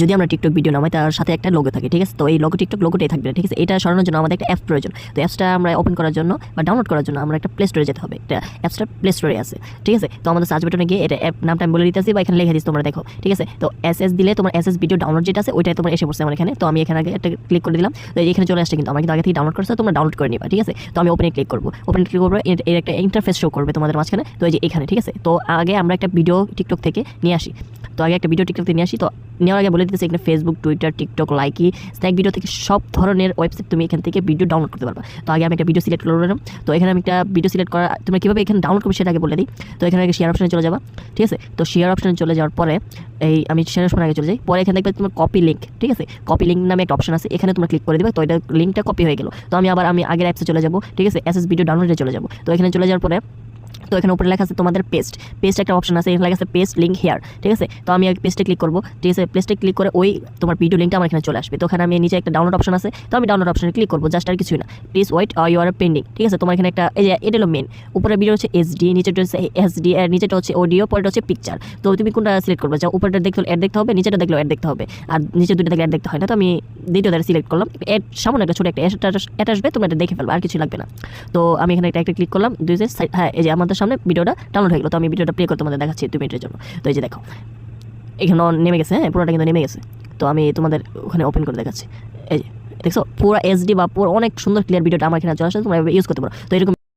যদি আমরা TikTok video নামাই তার সাথে একটা লোগো থাকে, ঠিক আছে। তো এই লোগো টিকটক লোগোটাই থাকবে, ঠিক আছে। এটা সরানোর জন্য আমাদের একটা অ্যাপ প্রয়োজন। তো অ্যাপসটা আমরা ওপেন করার জন্য বা ডাউনলোড করার জন্য আমরা একটা প্লে স্টোরে যেতে হবে। এটা অ্যাপসটা প্লে স্টোরে আছে, ঠিক আছে। তো আমাদের সার্চ বাটনে গিয়ে এটা অ্যাপ নামটা আমি বলে দিতেছি বা এখানে লিখে দিচ্ছি, তোমরা দেখো, ঠিক আছে। তো এসএস দিলে তোমার এসএস ভিডিও ডাউনলোড যেটা আছে ওইটাই তোমার এসে পড়ছে আমার এখানে। তো আমি এখানে আগে একটা ক্লিক করে দিলাম, তো এখানে চলে আসছে, কিন্তু আমার কিন্তু আগে থেকে ডাউনলোড করছে, তোমরা ডাউনলোড করে নিবা, ঠিক আছে। তো আমি ওপেনে ক্লিক করবো, ওপেনে ক্লিক করবো, এর একটা ইন্টারফেস শো করবে তোমাদের মাঝখানে। তো এই যে এখানে, ঠিক আছে। তো আগে আমরা একটা ভিডিও টিকটক থেকে নিয়ে আসি। তো আগে একটা ভিডিও টিকটক থেকে নিয়ে আসি। তো নেওয়ার আগে বলে দিতেছি এখানে Facebook, Twitter, TikTok, Likee, snack video থেকে সব ধরনের ওয়েবসাইট তুমি এখান থেকে ভিডিও ডাউনলোড করতে পারবা। তো আগে আমি একটা ভিডিও সিলেক্ট করে নিলাম। তো এখানে আমি একটা ভিডিও সিলেক্ট করা, তুমি কীভাবে এখানে ডাউনলোড করবে সেটা আগে বলে দিই। তো এখানে আগে শেয়ার অপশনে চলে যাবা, ঠিক আছে। তো শেয়ার অপশনে চলে যাওয়ার পরে এই আমি শেয়ার অপশনে আগে চলে যাই, পরে এখানে দেখবে তোমার কপি লিঙ্ক, ঠিক আছে। কপি লিঙ্ক নামে একটা অপশন আছে, এখানে তোমরা ক্লিক করে দিবে। তো এটা লিঙ্কটা কপি হয়ে গেল। তো আমি আগের অ্যাপসে চলে যাবো, ঠিক আছে। এসএস ভিডিও ডাউনলোডে চলে যাবো। তো এখানে চলে যাওয়ার পরে তো এখানে উপরে লেখা আছে তোমাদের পেস্ট একটা অপশন আছে, এখানে লেখা আছে পেস্ট লিঙ্ক হেয়ার, ঠিক আছে। তো আমি পেস্টে ক্লিক করবো, ঠিক আছে। পেস্টে ক্লিক করে ওই তোমার ভিডিও লিঙ্কটা আমার এখানে চলে আসবে। তো ওখানে আমি নিচে একটা ডাউনলোড অপশন আছে, তো আমি ডাউনলোড অপশনে ক্লিক করবো, জাস্ট আর কিছুই না। Please wait you are pending, ঠিক আছে। তোমার এখানে একটা এই যে এটা হলো মেন, উপরে ভিডিও হচ্ছে এইচডি, নিচেটা হচ্ছে এসডি, আর নিচেটা হচ্ছে অডিও, পরেটা হচ্ছে পিকচার। তো তুমি কোনটা সিলেক্ট করবে, চাও উপরটা দেখতে হলে অ্যাড দেখতে হবে, নিচেটা দেখলেও অ্যাড দেখতে হবে, আর নিচে দুটো দেখলে অ্যাড দেখতে হয় না। তো আমি দ্বিতীয়টা সিলেক্ট করলাম, অ্যাড সামনে একটা ছোটো একটা অ্যাড আসবে, তোমরা এটা দেখে ফেলবে, আর কিছু লাগবে না। তো আমি এখানে একটা ক্লিক করলাম, দুই যে হ্যাঁ এই যে আমাদের সামনে ভিডিওটা ডাউনলোড হয়ে গেলো। তো আমি ভিডিওটা প্লে করে তোমাদের দেখাচ্ছি 2 মিনিটের জন্য। তো এই যে দেখো এখানে নেমে গেছে, হ্যাঁ পুরোটা কিন্তু নেমে গেছে। তো আমি তোমাদের ওখানে ওপেন করে দেখাচ্ছি, এই যে দেখছো পুরো এইচডি বা পুরো অনেক সুন্দর ক্লিয়ার ভিডিওটা আমার এখানে চলে আসছে, তোমরা ইউজ করতে পারো। তো এরকম